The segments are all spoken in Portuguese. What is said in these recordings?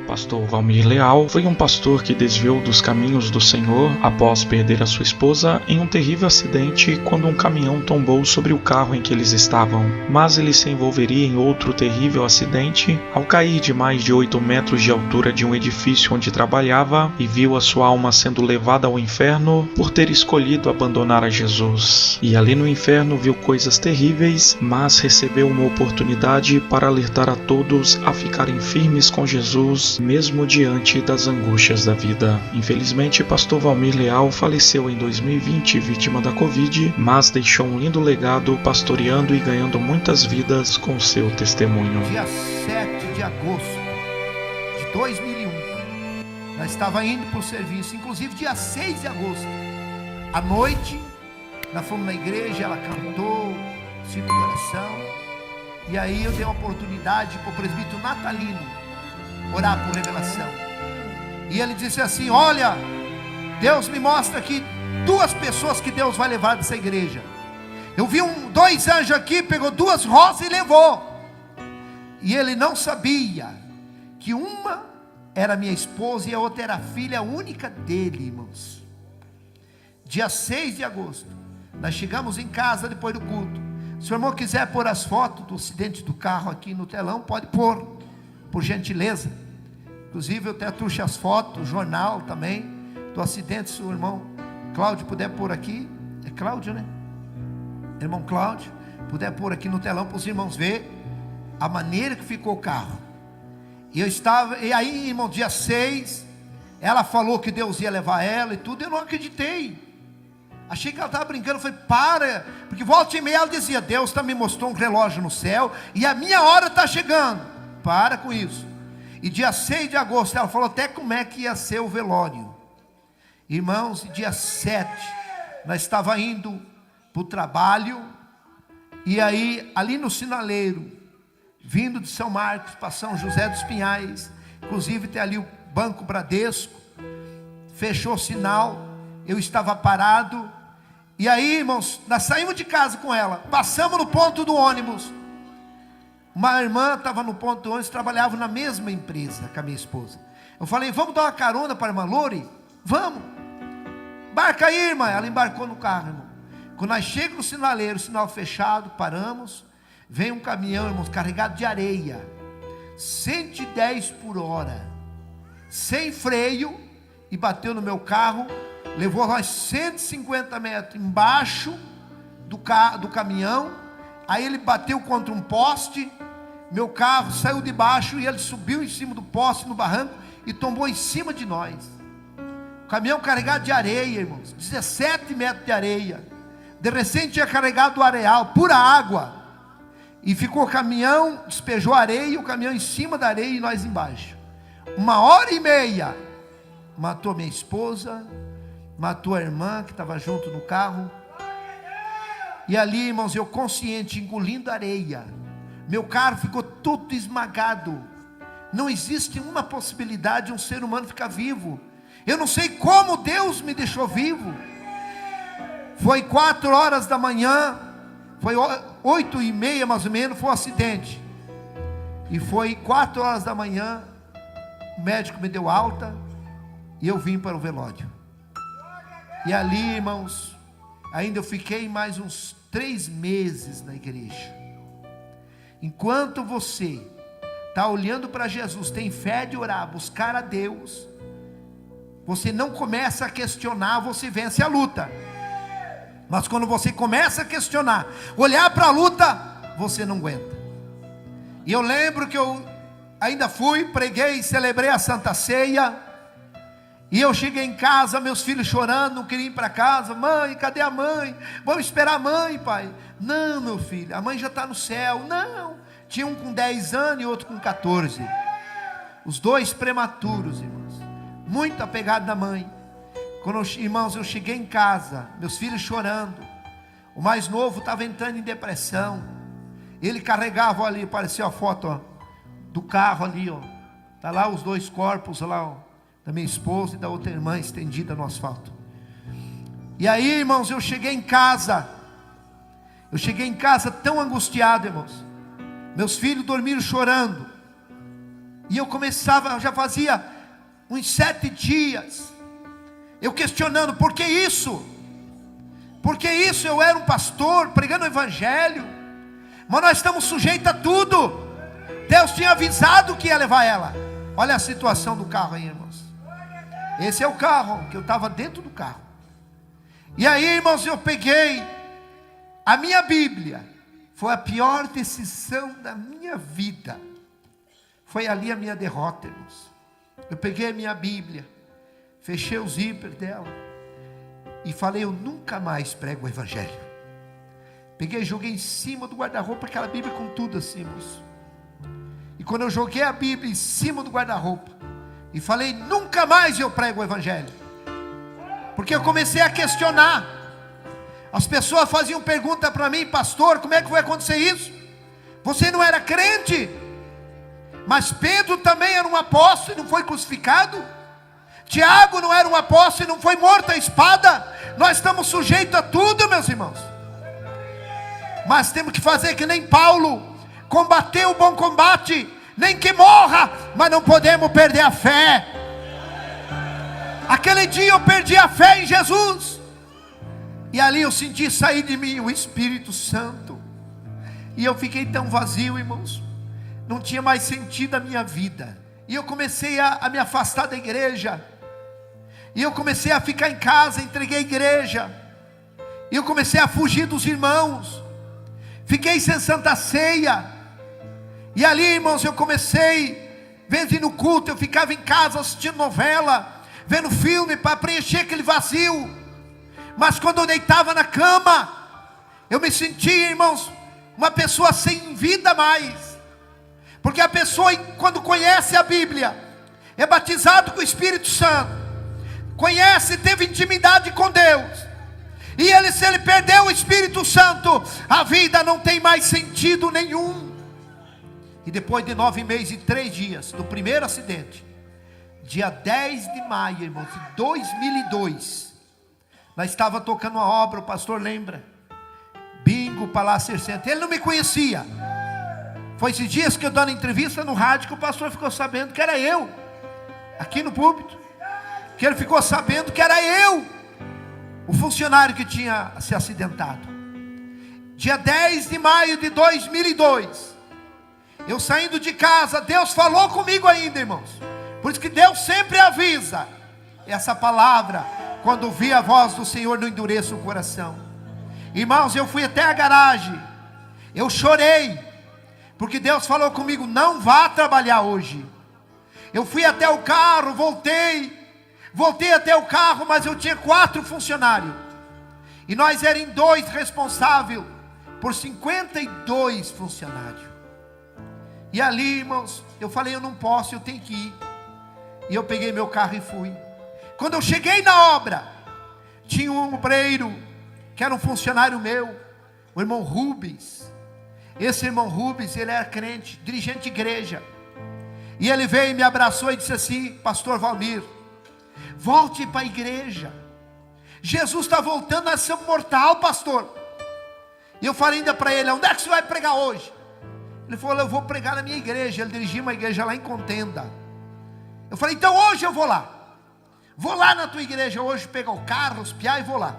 Pastor Valmir Leal foi um pastor que desviou dos caminhos do Senhor após perder a sua esposa em um terrível acidente quando um caminhão tombou sobre o carro em que eles estavam. Mas ele se envolveria em outro terrível acidente ao cair de mais de 8 metros de altura de um edifício onde trabalhava e viu a sua alma sendo levada ao inferno por ter escolhido abandonar a Jesus. E ali no inferno viu coisas terríveis, mas recebeu uma oportunidade para alertar a todos a ficarem firmes com Jesus, mesmo diante das angústias da vida. Infelizmente, Pastor Valmir Leal faleceu em 2020 vítima da Covid, mas deixou um lindo legado pastoreando e ganhando muitas vidas com seu testemunho. Dia 7 de agosto de 2001, nós estava indo para o serviço, inclusive dia 6 de agosto, à noite, nós fomos na igreja, ela cantou, cito de oração, e aí eu dei uma oportunidade para o presbítero Natalino orar por revelação, e ele disse assim: olha, Deus me mostra aqui 2 pessoas que Deus vai levar dessa igreja. Eu vi 2 anjos aqui, pegou 2 rosas e levou, e ele não sabia que uma era minha esposa e a outra era a filha única dele, irmãos. Dia 6 de agosto, nós chegamos em casa depois do culto. Se o irmão quiser pôr as fotos do acidente do carro aqui no telão, pode pôr, por gentileza. Inclusive eu até trouxe as fotos, o jornal também, do acidente. Se o irmão Cláudio puder pôr aqui, é Cláudio, né? Irmão Cláudio, puder pôr aqui no telão para os irmãos verem a maneira que ficou o carro. E aí, irmão, dia 6, ela falou que Deus ia levar ela e tudo, eu não acreditei. Achei que ela estava brincando, eu falei, para, porque volta e meia ela dizia, Deus me mostrou um relógio no céu, e a minha hora está chegando, para com isso. E dia 6 de agosto, ela falou até como é que ia ser o velório. Irmãos, dia 7, nós estávamos indo para o trabalho, e aí, ali no sinaleiro, vindo de São Marcos para São José dos Pinhais, inclusive tem ali o Banco Bradesco, fechou o sinal, eu estava parado, e aí, irmãos, nós saímos de casa com ela, passamos no ponto do ônibus, uma irmã estava no ponto do ônibus, trabalhava na mesma empresa com a minha esposa. Eu falei, vamos dar uma carona para a irmã Lore? Vamos, embarca aí, irmã. Ela embarcou no carro, irmão. Quando nós chegamos no sinaleiro, sinal fechado, paramos, vem um caminhão, irmãos, carregado de areia, 110 por hora, sem freio, e bateu no meu carro, levou nós 150 metros embaixo do caminhão, aí ele bateu contra um poste, meu carro saiu de baixo, e ele subiu em cima do poste, no barranco, e tombou em cima de nós, o caminhão carregado de areia, irmãos, 17 metros de areia, de recente tinha carregado o areal, pura água, e ficou o caminhão, despejou areia, o caminhão em cima da areia e nós embaixo. 1h30, matou minha esposa, matou a irmã que estava junto no carro. E ali, irmãos, eu consciente, engolindo areia, meu carro ficou todo esmagado. Não existe uma possibilidade de um ser humano ficar vivo. Eu não sei como Deus me deixou vivo. Foi 4 horas da manhã, foi 8h30 mais ou menos, foi um acidente. E foi 4 horas da manhã, o médico me deu alta, e eu vim para o velório. E ali, irmãos, ainda eu fiquei mais uns 3 meses na igreja. Enquanto você está olhando para Jesus, tem fé de orar, buscar a Deus, você não começa a questionar, você vence a luta. Mas quando você começa a questionar, olhar para a luta, você não aguenta. E eu lembro que eu ainda fui, preguei, celebrei a Santa Ceia, e eu cheguei em casa, meus filhos chorando, não queriam ir para casa. Mãe, cadê a mãe? Vamos esperar a mãe, pai. Não, meu filho, a mãe já está no céu. Não, tinha um com 10 anos e outro com 14. Os 2 prematuros, irmãos, muito apegado da mãe. Quando, irmãos, eu cheguei em casa, meus filhos chorando, o mais novo estava entrando em depressão, ele carregava ali, parecia a foto, ó, do carro ali, ó, tá lá os 2 corpos lá, ó, da minha esposa e da outra irmã estendida no asfalto. E aí, irmãos, eu cheguei em casa tão angustiado, irmãos, meus filhos dormiram chorando, E eu começava, já fazia uns 7 dias, eu questionando, por que isso? Por que isso? Eu era um pastor, pregando o evangelho, mas nós estamos sujeitos a tudo. Deus tinha avisado que ia levar ela. Olha a situação do carro aí, irmãos. Esse é o carro, que eu estava dentro do carro. E aí, irmãos, eu peguei a minha Bíblia. Foi a pior decisão da minha vida. Foi ali a minha derrota, irmãos. Eu peguei a minha Bíblia, fechei o zíper dela e falei, eu nunca mais prego o evangelho. Peguei e joguei em cima do guarda-roupa, aquela Bíblia com tudo assim, irmãos. E quando eu joguei a Bíblia em cima do guarda-roupa e falei, nunca mais eu prego o evangelho, porque eu comecei a questionar. As pessoas faziam pergunta para mim, pastor, como é que vai acontecer isso? Você não era crente? Mas Pedro também era um apóstolo e não foi crucificado? Tiago não era um apóstolo e não foi morto à espada? Nós estamos sujeitos a tudo, meus irmãos. Mas temos que fazer que nem Paulo, combater o bom combate, nem que morra, mas não podemos perder a fé. Aquele dia eu perdi a fé em Jesus, e ali eu senti sair de mim o Espírito Santo, e eu fiquei tão vazio, irmãos, não tinha mais sentido a minha vida, e eu comecei a me afastar da igreja, e eu comecei a ficar em casa, entreguei a igreja, e eu comecei a fugir dos irmãos, fiquei sem santa ceia, e ali, irmãos, eu comecei, vendo no culto, eu ficava em casa assistindo novela, vendo filme para preencher aquele vazio. Mas quando eu deitava na cama, eu me sentia, irmãos, uma pessoa sem vida mais. Porque a pessoa, quando conhece a Bíblia, é batizado com o Espírito Santo, conhece, teve intimidade com Deus, e ele, se ele perdeu o Espírito Santo, a vida não tem mais sentido nenhum. E depois de 9 meses e 3 dias do primeiro acidente, dia 10 de maio, irmãos, de 2002, nós estávamos tocando uma obra, o pastor lembra, Bingo, Palácio Centro. Ele não me conhecia. Foi esses dias que eu dando entrevista no rádio, que o pastor ficou sabendo que era eu, aqui no púlpito, que ele ficou sabendo que era eu, o funcionário que tinha se acidentado. Dia 10 de maio de 2002, eu saindo de casa, Deus falou comigo ainda, irmãos. Por isso que Deus sempre avisa. Essa palavra, quando ouvi a voz do Senhor, não endureça o coração. Irmãos, eu fui até a garagem, eu chorei, porque Deus falou comigo, não vá trabalhar hoje. Eu fui até o carro, voltei até o carro, mas eu tinha 4 funcionários, e nós éramos 2 responsáveis por 52 funcionários. E ali, irmãos, eu falei, eu não posso, eu tenho que ir. E eu peguei meu carro e fui. Quando eu cheguei na obra, tinha um obreiro, que era um funcionário meu, o irmão Rubens. Esse irmão Rubens, ele era crente, dirigente de igreja. E ele veio e me abraçou e disse assim, pastor Valmir, volte para a igreja. Jesus está voltando a ser mortal, pastor. E eu falei ainda para ele, onde é que você vai pregar hoje? Ele falou, eu vou pregar na minha igreja. Ele dirigia uma igreja lá em Contenda. Eu falei, então hoje eu vou lá. Vou lá na tua igreja hoje, pegar o carro, os piá e vou lá.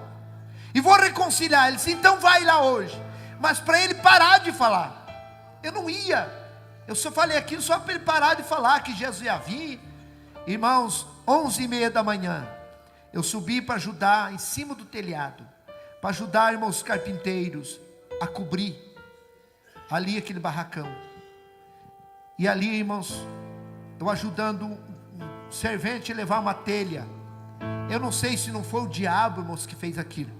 E vou reconciliar. Ele disse, então vai lá hoje. Mas para ele parar de falar. Eu não ia. Eu só falei aquilo só para ele parar de falar que Jesus ia vir. Irmãos, 11h30 da manhã, eu subi para ajudar em cima do telhado. Para ajudar, irmãos, os carpinteiros a cobrir ali aquele barracão. E ali, irmãos, eu ajudando um servente a levar uma telha. Eu não sei se não foi o diabo, irmãos, que fez aquilo.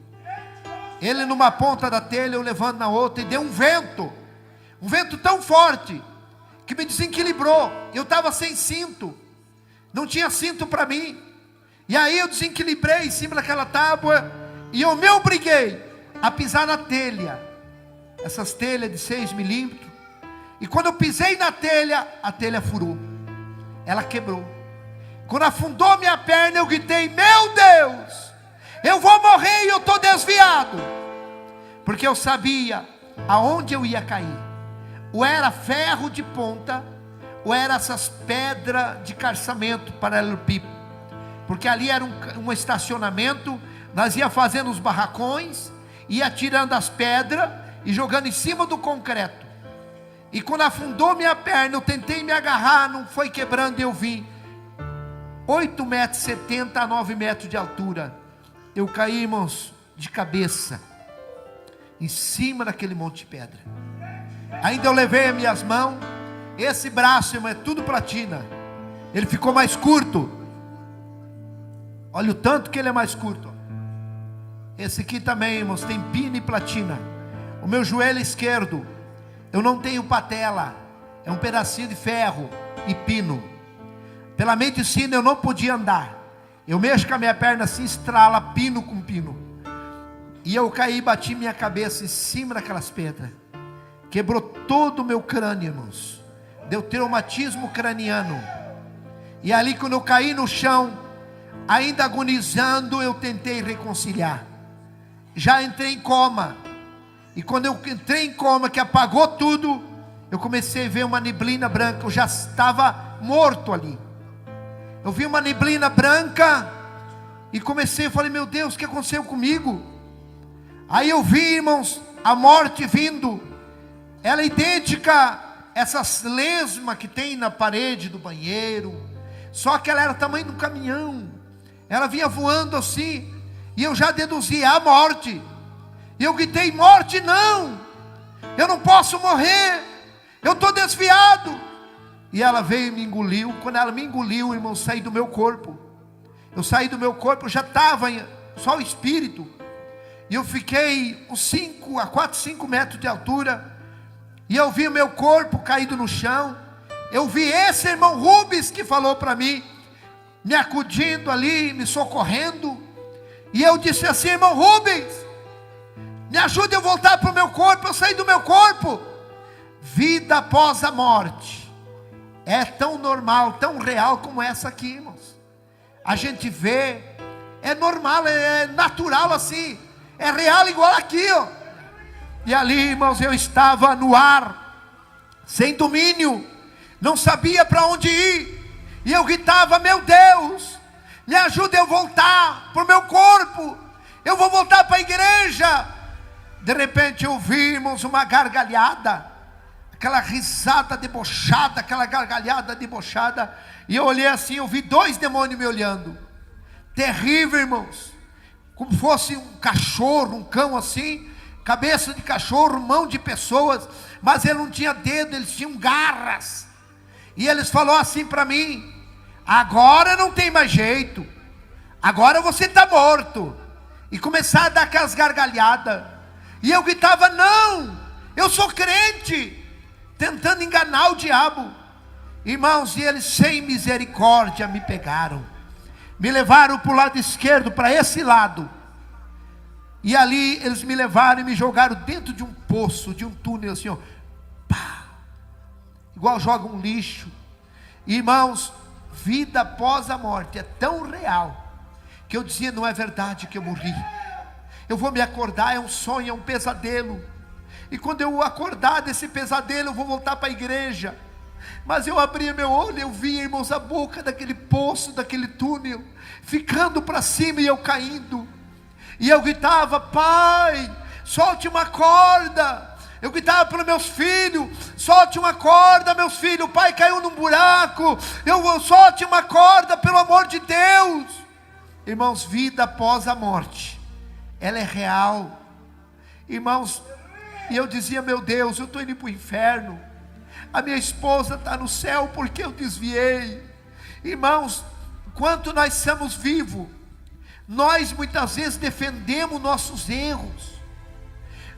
Ele numa ponta da telha, eu levando na outra, e deu um vento tão forte, que me desequilibrou. Eu estava sem cinto, não tinha cinto para mim, e aí eu desequilibrei em cima daquela tábua, e eu me obriguei a pisar na telha, essas telhas de 6 milímetros, e quando eu pisei na telha, a telha furou, ela quebrou. Quando afundou minha perna, eu gritei, meu Deus, eu vou morrer e eu estou desviado, porque eu sabia aonde eu ia cair. Ou era ferro de ponta, ou eram essas pedras de calçamento paralelepípedo, porque ali era um estacionamento. Nós ia fazendo os barracões, ia tirando as pedras e jogando em cima do concreto. E quando afundou minha perna, eu tentei me agarrar, não foi quebrando, eu vim 8,70 m a 9 metros de altura. Eu caí, irmãos, de cabeça em cima daquele monte de pedra. Ainda eu levei as minhas mãos. Esse braço, irmão, é tudo platina. Ele ficou mais curto. Olha o tanto que ele é mais curto. Esse aqui também, irmãos, tem pino e platina. O meu joelho esquerdo, eu não tenho patela, é um pedacinho de ferro e pino. Pela medicina eu não podia andar. Eu mexo com a minha perna assim, estrala pino com pino. E eu caí e bati minha cabeça em cima daquelas pedras. Quebrou todo o meu crânio, irmãos. Deu traumatismo craniano. E ali quando eu caí no chão, ainda agonizando, eu tentei reconciliar. Já entrei em coma. E quando eu entrei em coma, que apagou tudo, eu comecei a ver uma neblina branca. Eu já estava morto ali. Eu vi uma neblina branca e comecei, eu falei, meu Deus, o que aconteceu comigo? Aí eu vi, irmãos, a morte vindo. Ela é idêntica a essas lesmas que tem na parede do banheiro, só que ela era do tamanho de um caminhão. Ela vinha voando assim, e eu já deduzi a morte. E eu gritei, morte não, eu não posso morrer, eu estou desviado. E ela veio e me engoliu. Quando ela me engoliu, irmão, eu saí do meu corpo. Eu saí do meu corpo, eu já estava só o espírito. E eu fiquei uns 4, 5 metros de altura. E eu vi o meu corpo caído no chão. Eu vi esse irmão Rubens que falou para mim, me acudindo ali, me socorrendo. E eu disse assim, irmão Rubens, me ajude a voltar para o meu corpo. Eu saí do meu corpo. Vida após a morte é tão normal, tão real como essa aqui, irmãos. A gente vê, é normal, é natural assim, é real igual aqui, ó. E ali, irmãos, eu estava no ar, sem domínio, não sabia para onde ir. E eu gritava, meu Deus, me ajuda eu voltar para o meu corpo, eu vou voltar para a igreja. De repente eu vi, irmãos, uma gargalhada, aquela risada debochada, aquela gargalhada debochada. E eu olhei assim, eu vi 2 demônios me olhando. Terrível, irmãos. Como fosse um cachorro, um cão assim, cabeça de cachorro, mão de pessoas, mas ele não tinha dedo, eles tinham garras. E eles falaram assim para mim, agora não tem mais jeito, agora você está morto. E começaram a dar aquelas gargalhadas. E eu gritava, não, eu sou crente, tentando enganar o diabo. Irmãos, e eles sem misericórdia me pegaram, me levaram para o lado esquerdo, para esse lado. E ali eles me levaram e me jogaram dentro de um poço, de um túnel assim, ó, pá, igual joga um lixo. Irmãos, vida após a morte é tão real, que eu dizia, não é verdade que eu morri. Eu vou me acordar, é um sonho, é um pesadelo. E quando eu acordar desse pesadelo, eu vou voltar para a igreja. Mas eu abri meu olho, eu vi, irmãos, a boca daquele poço, daquele túnel, ficando para cima e eu caindo. E eu gritava, pai, solte uma corda. Eu gritava para os meus filhos, solte uma corda, meus filhos, o pai caiu num buraco. Solte uma corda, pelo amor de Deus. Irmãos, vida após a morte, ela é real. Irmãos, e eu dizia, meu Deus, eu estou indo para o inferno. A minha esposa está no céu porque eu desviei. Irmãos, enquanto nós estamos vivos, nós muitas vezes defendemos nossos erros.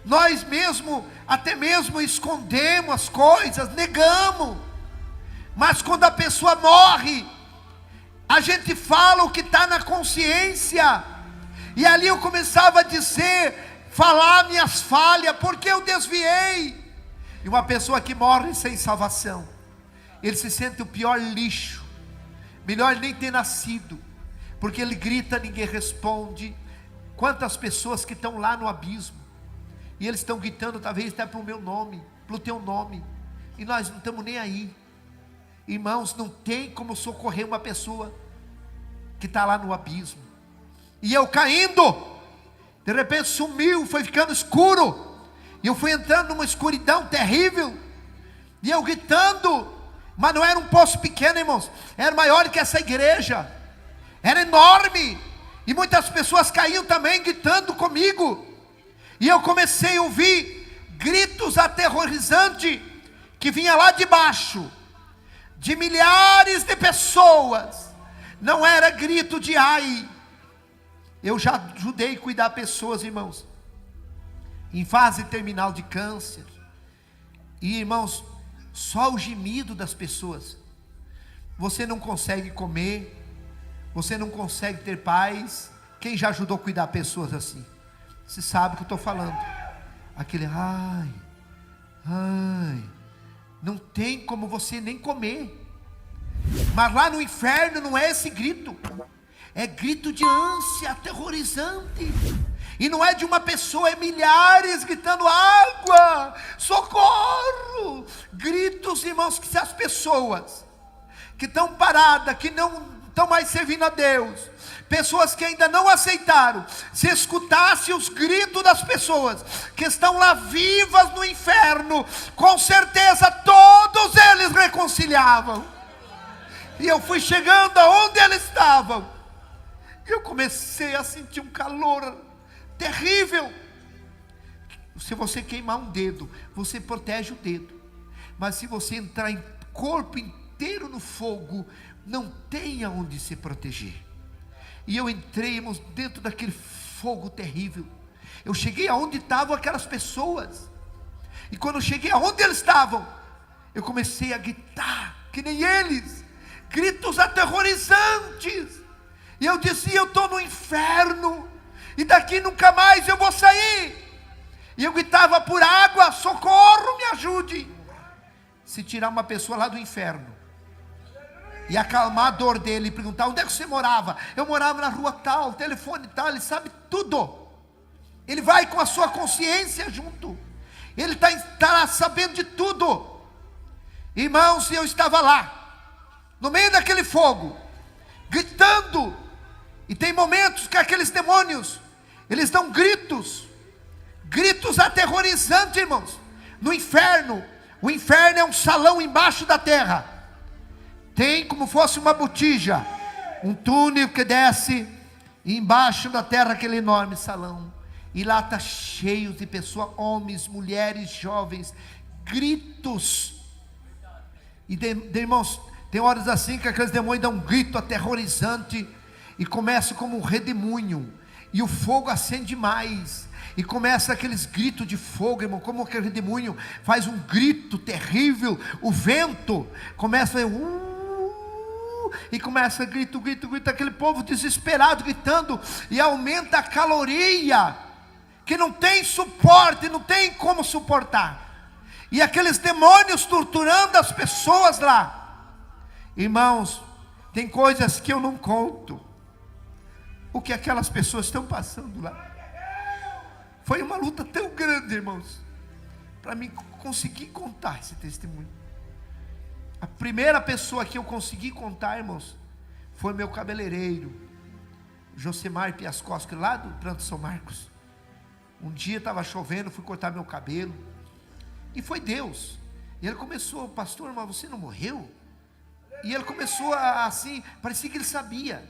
Nós mesmo, até mesmo escondemos as coisas, negamos. Mas quando a pessoa morre, a gente fala o que está na consciência. E ali eu começava a dizer, falar minhas falhas, porque eu desviei. E uma pessoa que morre sem salvação, ele se sente o pior lixo. Melhor nem ter nascido, porque ele grita, ninguém responde. Quantas pessoas que estão lá no abismo, e eles estão gritando, talvez até para o meu nome, para o teu nome, e nós não estamos nem aí. Irmãos, não tem como socorrer uma pessoa que está lá no abismo. E eu caindo, de repente sumiu, foi ficando escuro, e eu fui entrando numa escuridão terrível, e eu gritando, mas não era um poço pequeno, irmãos, era maior que essa igreja, era enorme, e muitas pessoas caíam também gritando comigo, e eu comecei a ouvir gritos aterrorizantes, que vinha lá de baixo, de milhares de pessoas. Não era grito de ai. Eu já ajudei a cuidar pessoas, irmãos, em fase terminal de câncer, e irmãos, só o gemido das pessoas, você não consegue comer, você não consegue ter paz. Quem já ajudou a cuidar pessoas assim? Você sabe o que eu estou falando. Aquele ai, não tem como você nem comer. Mas lá no inferno não é esse grito, é grito de ânsia aterrorizante, e não é de uma pessoa, é milhares gritando água, socorro, gritos, irmãos, que se as pessoas que estão paradas, que não estão mais servindo a Deus, pessoas que ainda não aceitaram, se escutasse os gritos das pessoas que estão lá vivas no inferno, com certeza todos eles reconciliavam. E eu fui chegando aonde eles estavam, e eu comecei a sentir um calor terrível. Se você queimar um dedo, você protege o dedo, mas se você entrar em corpo inteiro no fogo, não tem aonde se proteger. E eu entrei, irmãos, dentro daquele fogo terrível. Eu cheguei aonde estavam aquelas pessoas, e quando eu cheguei aonde eles estavam, eu comecei a gritar que nem eles, gritos aterrorizantes, e eu dizia: eu estou no inferno, e daqui nunca mais eu vou sair. E eu gritava por água, socorro, me ajude. Se tirar uma pessoa lá do inferno e acalmar a dor dele, e perguntar: onde é que você morava? Eu morava na rua tal, telefone tal, ele sabe tudo. Ele vai com a sua consciência junto, ele está sabendo de tudo. Irmãos, eu estava lá no meio daquele fogo, gritando, e tem momentos que aqueles demônios, eles dão gritos aterrorizantes, irmãos. No inferno, o inferno é um salão embaixo da terra, tem como fosse uma botija, um túnel que desce, e embaixo da terra aquele enorme salão, e lá está cheio de pessoas, homens, mulheres, jovens, gritos, e irmãos, tem horas assim que aqueles demônios dão um grito aterrorizante, e começa como um redemoinho, e o fogo acende mais, e começa aqueles gritos de fogo, irmão, como aquele redemoinho faz um grito terrível, o vento começa a e começa grito, aquele povo desesperado gritando, e aumenta a caloria, que não tem suporte, não tem como suportar, e aqueles demônios torturando as pessoas lá. Irmãos, tem coisas que eu não conto, o que aquelas pessoas estão passando lá. Foi uma luta tão grande, irmãos, para mim conseguir contar esse testemunho. A primeira pessoa que eu consegui contar, irmãos, foi meu cabeleireiro, Josemar Piascoski, lá do Planto São Marcos. Um dia estava chovendo, fui cortar meu cabelo, e foi Deus. E ele começou: pastor, mas você não morreu? E ele começou assim, parecia que ele sabia.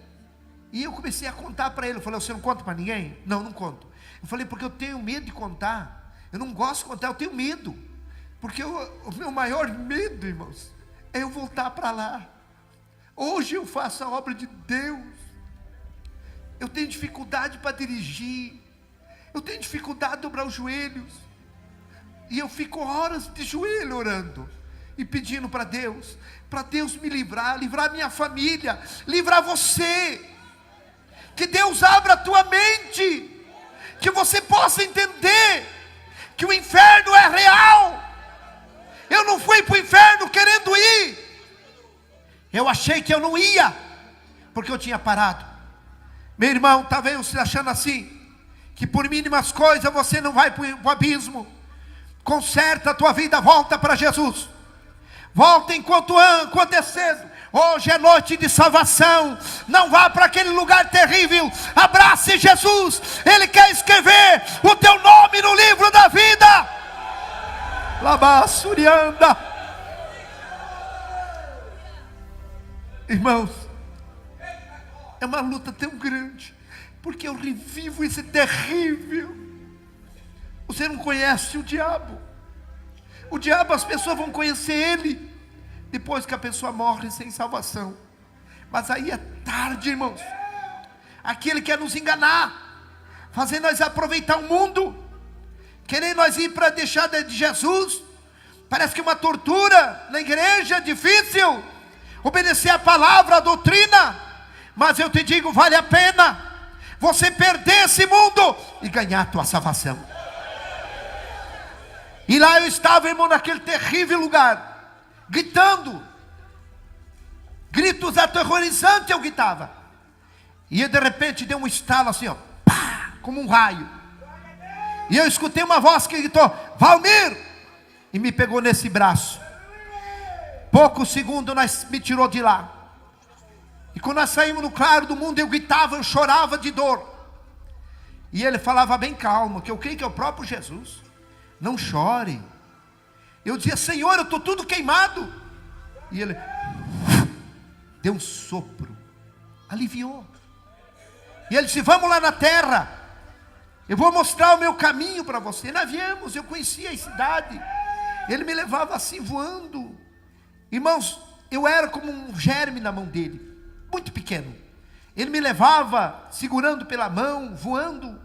E eu comecei a contar para ele. Eu falei: você não conta para ninguém? Não, não conto. Eu falei: porque eu tenho medo de contar. Eu não gosto de contar, eu tenho medo. Porque o meu maior medo, irmãos, é eu voltar para lá. Hoje eu faço a obra de Deus. Eu tenho dificuldade para dirigir. Eu tenho dificuldade de dobrar os joelhos. E eu fico horas de joelho orando e pedindo para Deus me livrar minha família, livrar você. Que Deus abra a tua mente, que você possa entender que o inferno é real. Eu não fui para o inferno querendo ir, eu achei que eu não ia, porque eu tinha parado. Meu irmão, talvez você achando assim, que por mínimas coisas você não vai para o abismo. Conserta a tua vida, volta para Jesus, Volta enquanto é cedo. Hoje é noite de salvação. Não vá para aquele lugar terrível. Abrace Jesus. Ele quer escrever o teu nome no livro da vida. Labassurianda. Irmãos, é uma luta tão grande, porque eu revivo esse terrível. Você não conhece o diabo. O diabo, as pessoas vão conhecer ele depois que a pessoa morre sem salvação. Mas aí é tarde, irmãos. Aquele quer nos enganar, fazer nós aproveitar o mundo, querer nós ir para deixar de Jesus. Parece que uma tortura na igreja, difícil obedecer a palavra, a doutrina. Mas eu te digo, vale a pena você perder esse mundo e ganhar a tua salvação. E lá eu estava, irmão, naquele terrível lugar, gritando, gritos aterrorizantes eu gritava. E de repente deu um estalo assim, ó, pá, como um raio. E eu escutei uma voz que gritou, Valmir, e me pegou nesse braço. Poucos segundos me tirou de lá. E quando nós saímos no claro do mundo, eu gritava, eu chorava de dor. E ele falava bem calmo, que eu creio que é o próprio Jesus. Não chore. Eu dizia, Senhor, eu estou tudo queimado. E ele deu um sopro, aliviou. E ele disse, vamos lá na terra, eu vou mostrar o meu caminho para você. Nós viemos, eu conhecia a cidade. Ele me levava assim voando. Irmãos, eu era como um germe na mão dele, muito pequeno. Ele me levava segurando pela mão, voando.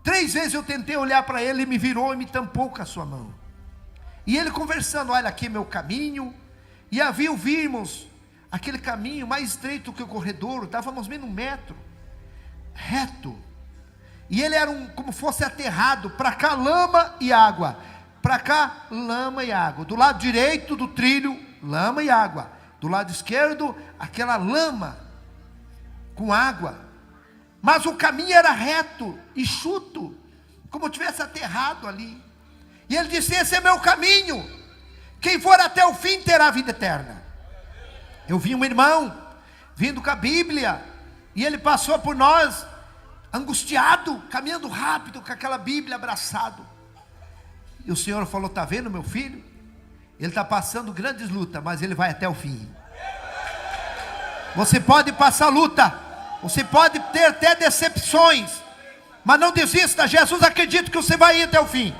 3 vezes eu tentei olhar para ele, ele me virou e me tampou com a sua mão. E ele conversando, olha aqui meu caminho. E havia, vimos aquele caminho mais estreito que o corredor, estávamos menos 1 metro, reto. E ele era como fosse aterrado, para cá lama e água, para cá lama e água. Do lado direito do trilho, lama e água. Do lado esquerdo, aquela lama com água. Mas o caminho era reto, enxuto, como se tivesse aterrado ali. E ele disse, esse é meu caminho, quem for até o fim terá a vida eterna. Eu vi um irmão, vindo com a Bíblia, e ele passou por nós, angustiado, caminhando rápido, com aquela Bíblia abraçado. E o Senhor falou, está vendo meu filho? Ele está passando grandes lutas, mas ele vai até o fim. Você pode passar luta, você pode ter até decepções, mas não desista. Jesus acredita que você vai ir até o fim.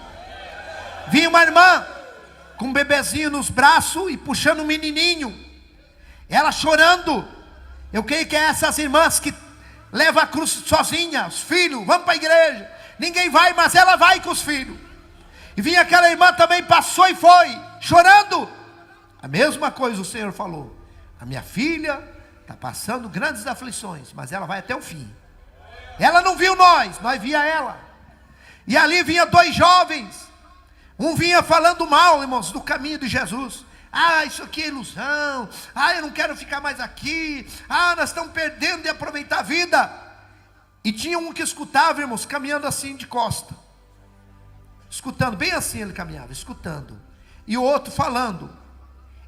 Vi uma irmã com um bebezinho nos braços e puxando um menininho, ela chorando. Eu creio que é essas irmãs que levam a cruz sozinha, os filhos, vamos para a igreja, ninguém vai, mas ela vai com os filhos. E vinha aquela irmã também, passou e foi, chorando. A mesma coisa o Senhor falou, a minha filha está passando grandes aflições, mas ela vai até o fim. Ela não viu nós via ela. E ali vinha 2 jovens, um vinha falando mal, irmãos, do caminho de Jesus. Ah, isso aqui é ilusão. Ah, eu não quero ficar mais aqui. Ah, nós estamos perdendo de aproveitar a vida. E tinha um que escutava, irmãos, caminhando assim de costa, escutando, bem assim ele caminhava, escutando. E o outro falando.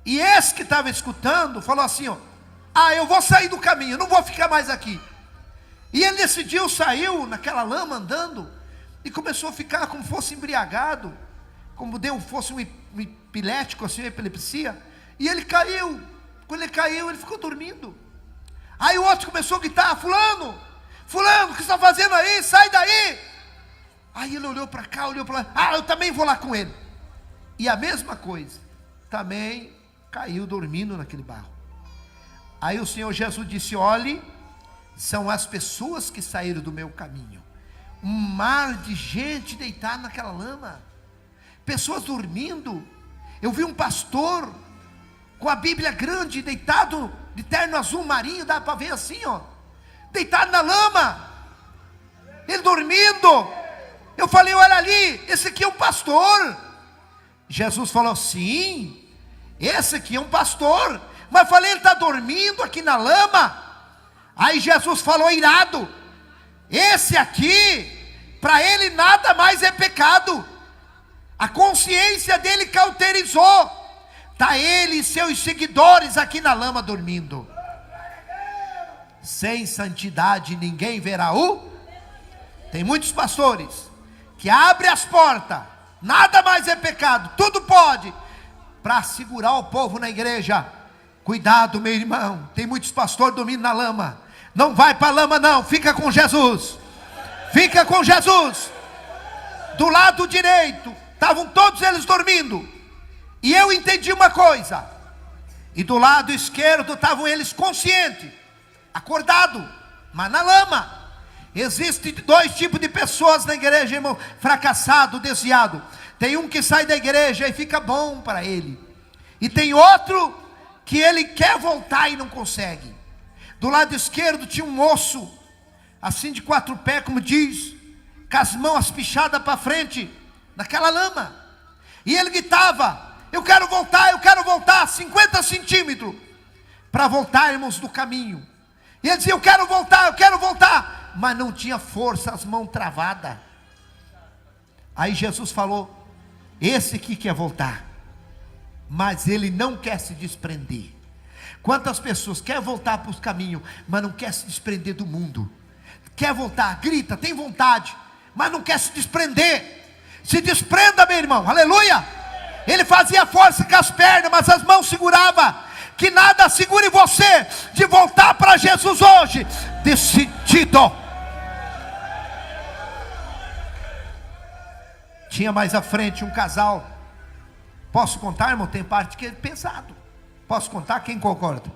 E esse que estava escutando, falou assim, ó, ah, eu vou sair do caminho, não vou ficar mais aqui. E ele decidiu, saiu naquela lama andando, e começou a ficar como fosse embriagado, como fosse um epilético, assim, uma epilepsia. E ele caiu. Quando ele caiu, ele ficou dormindo. Aí o outro começou a gritar, fulano, fulano, o que você está fazendo aí? Sai daí. Aí ele olhou para cá, olhou para lá, ah, eu também vou lá com ele. E a mesma coisa, também caiu dormindo naquele barro. Aí o Senhor Jesus disse, olhe, são as pessoas que saíram do meu caminho. Um mar de gente deitada naquela lama, pessoas dormindo. Eu vi um pastor com a Bíblia grande, deitado de terno azul marinho, dá para ver assim, ó, deitado na lama, ele dormindo. Eu falei, olha ali, esse aqui é um pastor. Jesus falou, sim, esse aqui é um pastor. Mas eu falei, ele está dormindo aqui na lama. Aí Jesus falou, irado, esse aqui, para ele nada mais é pecado. A consciência dele cauterizou, Está ele e seus seguidores aqui na lama dormindo. Sem santidade ninguém verá o. Tem muitos pastores que abrem as portas, nada mais é pecado, tudo pode, para segurar o povo na igreja. Cuidado, meu irmão, tem muitos pastores dormindo na lama. Não vai para a lama não, fica com Jesus. Fica com Jesus. Do lado direito estavam todos eles dormindo, e eu entendi uma coisa, e do lado esquerdo estavam eles conscientes, acordados, mas na lama. Existem dois tipos de pessoas na igreja, irmão: fracassado, desviado. Tem um que sai da igreja e fica bom para ele, e tem outro que ele quer voltar e não consegue. Do lado esquerdo tinha um moço, assim de 4 pés, como diz, com as mãos pichadas para frente, naquela lama, e ele gritava: eu quero voltar 50 centímetros, para voltar, irmãos, do caminho. E ele dizia: eu quero voltar, mas não tinha força, as mãos travadas. Aí Jesus falou: esse que quer voltar, mas ele não quer se desprender. Quantas pessoas querem voltar para os caminhos, mas não quer se desprender do mundo? Quer voltar, grita, tem vontade, mas não quer se desprender. Se desprenda, meu irmão, aleluia. Ele fazia força com as pernas, mas as mãos segurava. Que nada segure você de voltar para Jesus hoje, decidido. Tinha mais à frente um casal. Posso contar, irmão? Tem parte que é pesado. Posso contar? Quem concorda?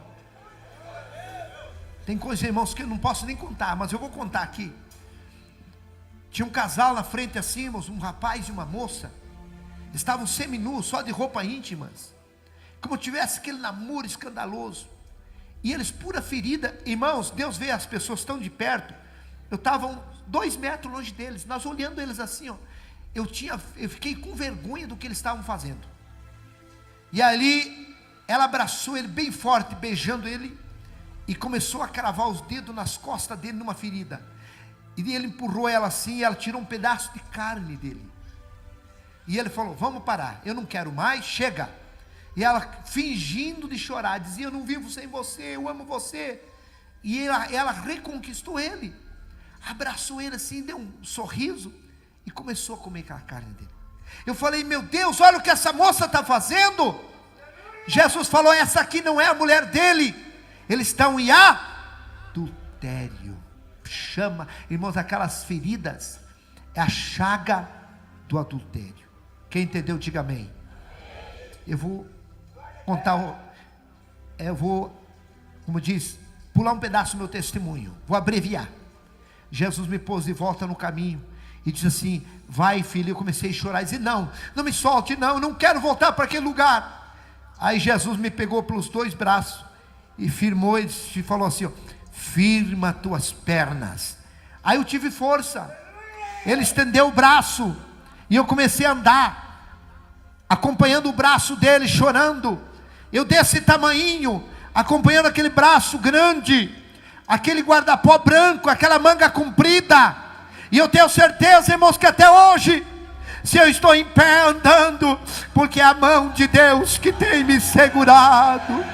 Tem coisas, irmãos, que eu não posso nem contar, mas eu vou contar aqui. Tinha um casal na frente assim, irmãos, um rapaz e uma moça. Estavam seminus, só de roupa íntimas, como tivesse aquele namoro escandaloso. E eles pura ferida. Irmãos, Deus vê as pessoas tão de perto. Eu estava 2 metros longe deles, nós olhando eles assim, ó. Eu fiquei com vergonha do que eles estavam fazendo. E ali ela abraçou ele bem forte, beijando ele, e começou a cravar os dedos nas costas dele numa ferida. E ele empurrou ela assim, e ela tirou um pedaço de carne dele. E ele falou: vamos parar, eu não quero mais, chega. E ela fingindo de chorar, dizia: eu não vivo sem você, eu amo você. E ela reconquistou ele, abraçou ele assim, deu um sorriso, e começou a comer aquela carne dele. Eu falei: meu Deus, olha o que essa moça está fazendo. Jesus falou: essa aqui não é a mulher dele, eles estão em adultério. Chama, irmãos, aquelas feridas é a chaga do adultério. Quem entendeu, diga amém. Eu vou contar, como diz, pular um pedaço do meu testemunho, vou abreviar. Jesus me pôs de volta no caminho e disse assim: vai, filho. Eu comecei a chorar e dizer: não me solte, não, eu não quero voltar para aquele lugar. Aí Jesus me pegou pelos 2 braços e firmou e falou assim: ó, firma tuas pernas. Aí eu tive força, ele estendeu o braço e eu comecei a andar, acompanhando o braço dele, chorando. Eu desse tamanhinho, acompanhando aquele braço grande, aquele guarda-pó branco, aquela manga comprida. E eu tenho certeza, irmãos, que até hoje, se eu estou em pé andando, porque é a mão de Deus que tem me segurado.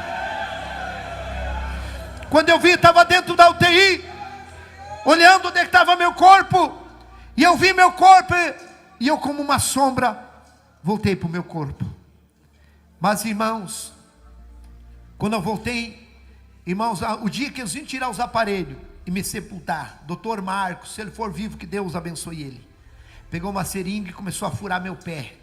Quando eu vi, estava dentro da UTI, olhando onde estava meu corpo, e eu vi meu corpo, e eu, como uma sombra, voltei para o meu corpo. Mas, irmãos, quando eu voltei, irmãos, o dia que eles iam tirar os aparelhos e me sepultar, doutor Marcos, se ele for vivo, que Deus abençoe ele, pegou uma seringa e começou a furar meu pé.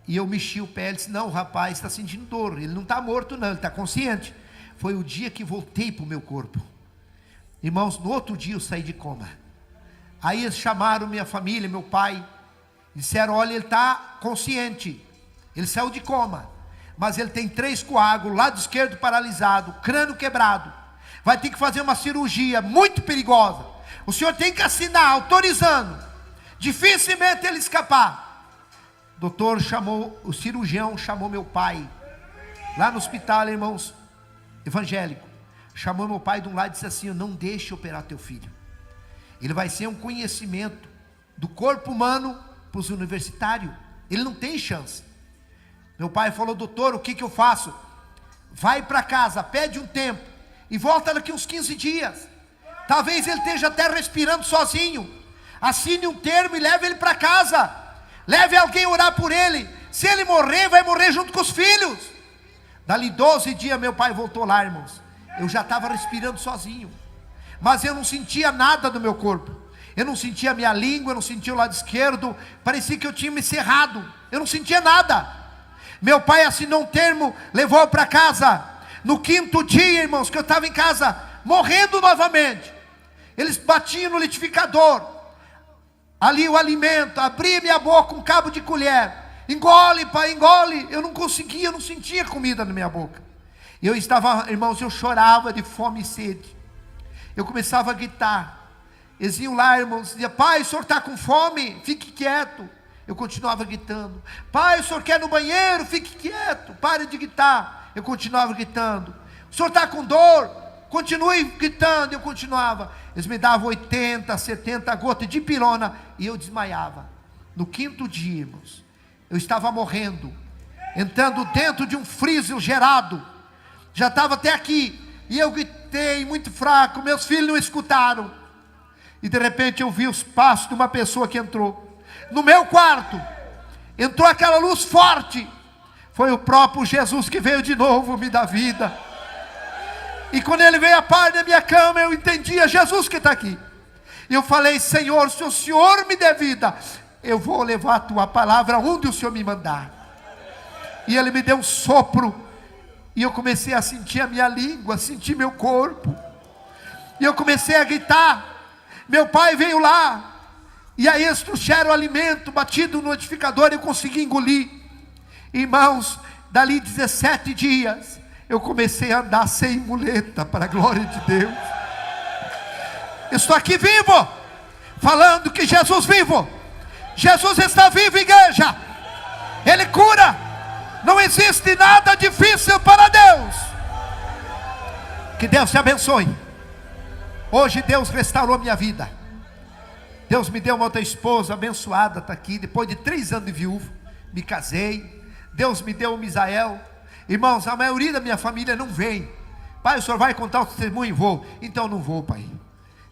E eu mexi o pé. Ele disse: não, o rapaz está sentindo dor, ele não está morto não, ele está consciente. Foi o dia que voltei para o meu corpo. Irmãos, no outro dia eu saí de coma. Aí eles chamaram minha família, meu pai, disseram: olha, ele está consciente, ele saiu de coma, mas ele tem 3 coágulos, lado esquerdo paralisado, crânio quebrado, vai ter que fazer uma cirurgia muito perigosa. O senhor tem que assinar, autorizando, dificilmente ele escapar. O doutor chamou, o cirurgião chamou meu pai, lá no hospital, irmãos, evangélico, chamou meu pai de um lado e disse assim: não deixe operar teu filho, ele vai ser um conhecimento do corpo humano para os universitários, ele não tem chance. Meu pai falou: doutor, o que eu faço? Vai para casa, pede um tempo e volta daqui uns 15 dias. Talvez ele esteja até respirando sozinho. Assine um termo e leve ele para casa. Leve alguém orar por ele. Se ele morrer, vai morrer junto com os filhos. Dali 12 dias meu pai voltou lá, irmãos. Eu já estava respirando sozinho, mas eu não sentia nada do meu corpo. Eu não sentia a minha língua, eu não sentia o lado esquerdo. Parecia que eu tinha me cerrado. Eu não sentia nada. Meu pai assinou um termo, levou para casa. No 5º dia, irmãos, que eu estava em casa, morrendo novamente, eles batiam no liquidificador, ali o alimento, abria minha boca com um cabo de colher. Engole, pai, engole. Eu não conseguia, eu não sentia comida na minha boca. Eu estava, irmãos, eu chorava de fome e sede. Eu começava a gritar. Eles iam lá, irmãos, diziam: pai, o senhor está com fome? Fique quieto. Eu continuava gritando. Pai, o senhor quer ir no banheiro? Fique quieto, pare de gritar. Eu continuava gritando. O senhor está com dor? Continue gritando. Eu continuava. Eles me davam 80, 70 gotas de pirona e eu desmaiava. No 5º dia, irmãos, eu estava morrendo, entrando dentro de um freezer gerado. Já estava até aqui. E eu gritei muito fraco. Meus filhos não escutaram. E de repente eu vi os passos de uma pessoa que entrou no meu quarto. Entrou aquela luz forte. Foi o próprio Jesus que veio de novo me dar vida. E quando ele veio a par da minha cama, eu entendi: é Jesus que está aqui. E eu falei: Senhor, se o Senhor me der vida, eu vou levar a tua palavra onde o Senhor me mandar. E ele me deu um sopro. E eu comecei a sentir a minha língua, sentir meu corpo. E eu comecei a gritar. Meu pai veio lá. E aí eles trouxeram o alimento batido no liquidificador. Eu consegui engolir. Irmãos, dali 17 dias, eu comecei a andar sem muleta, para a glória de Deus. Eu estou aqui vivo, falando que Jesus vivo. Jesus está vivo, igreja. Ele cura. Não existe nada difícil para Deus. Que Deus te abençoe. Hoje Deus restaurou minha vida. Deus me deu uma outra esposa abençoada, está aqui. Depois de 3 anos de viúvo, me casei. Deus me deu um Misael. Irmãos, a maioria da minha família não vem. Pai, o senhor vai contar o testemunho? Vou. Então não vou, pai.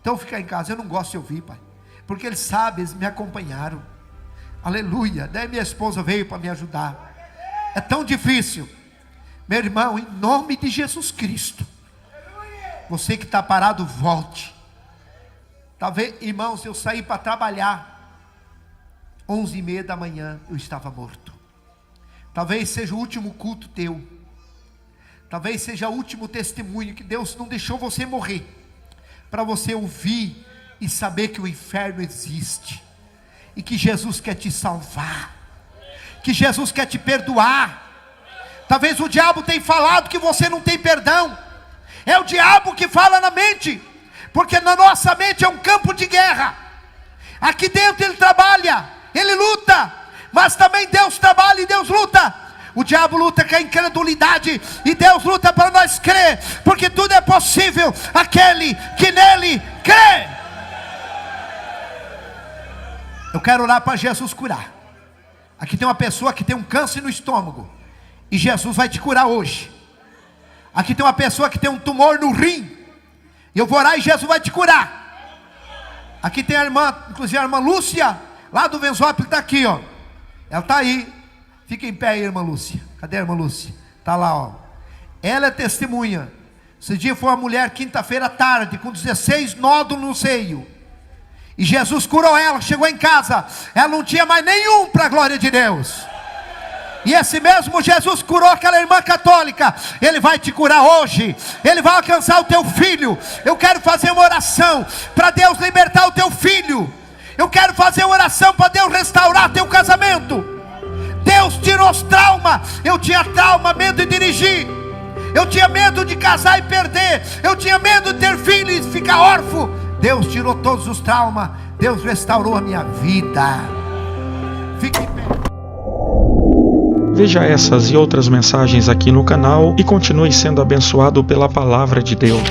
Então fica em casa. Eu não gosto de ouvir, pai, porque eles sabem, eles me acompanharam. Aleluia. Daí minha esposa veio para me ajudar. É tão difícil. Meu irmão, em nome de Jesus Cristo, você que está parado, volte. Talvez, irmãos, eu saí para trabalhar 11h30 da manhã, eu estava morto. Talvez seja o último culto teu. Talvez seja o último testemunho, que Deus não deixou você morrer, para você ouvir e saber que o inferno existe, e que Jesus quer te salvar, que Jesus quer te perdoar. Talvez o diabo tenha falado que você não tem perdão. É o diabo que fala na mente, porque na nossa mente é um campo de guerra. Aqui dentro ele trabalha, ele luta, mas também Deus trabalha e Deus luta. O diabo luta com a incredulidade, e Deus luta para nós crer, porque tudo é possível aquele que nele crê. Eu quero orar para Jesus curar. Aqui tem uma pessoa que tem um câncer no estômago, e Jesus vai te curar hoje. Aqui tem uma pessoa que tem um tumor no rim, eu vou orar e Jesus vai te curar. Aqui tem a irmã, inclusive a irmã Lúcia, lá do Venzópolis, está aqui, ó. Ela está aí. Fica em pé aí, irmã Lúcia. Cadê a irmã Lúcia? Está lá, ó. Ela é testemunha. Esse dia foi uma mulher, quinta-feira à tarde, com 16 nódulos no seio. E Jesus curou ela, chegou em casa, ela não tinha mais nenhum, para a glória de Deus. E esse mesmo Jesus curou aquela irmã católica. Ele vai te curar hoje. Ele vai alcançar o teu filho. Eu quero fazer uma oração para Deus libertar o teu filho. Eu quero fazer uma oração para Deus restaurar teu casamento. Deus tirou os traumas. Eu tinha trauma, medo de dirigir. Eu tinha medo de casar e perder. Eu tinha medo de ter filho e ficar órfão. Deus tirou todos os traumas. Deus restaurou a minha vida. Fique em pé. Veja essas e outras mensagens aqui no canal e continue sendo abençoado pela palavra de Deus.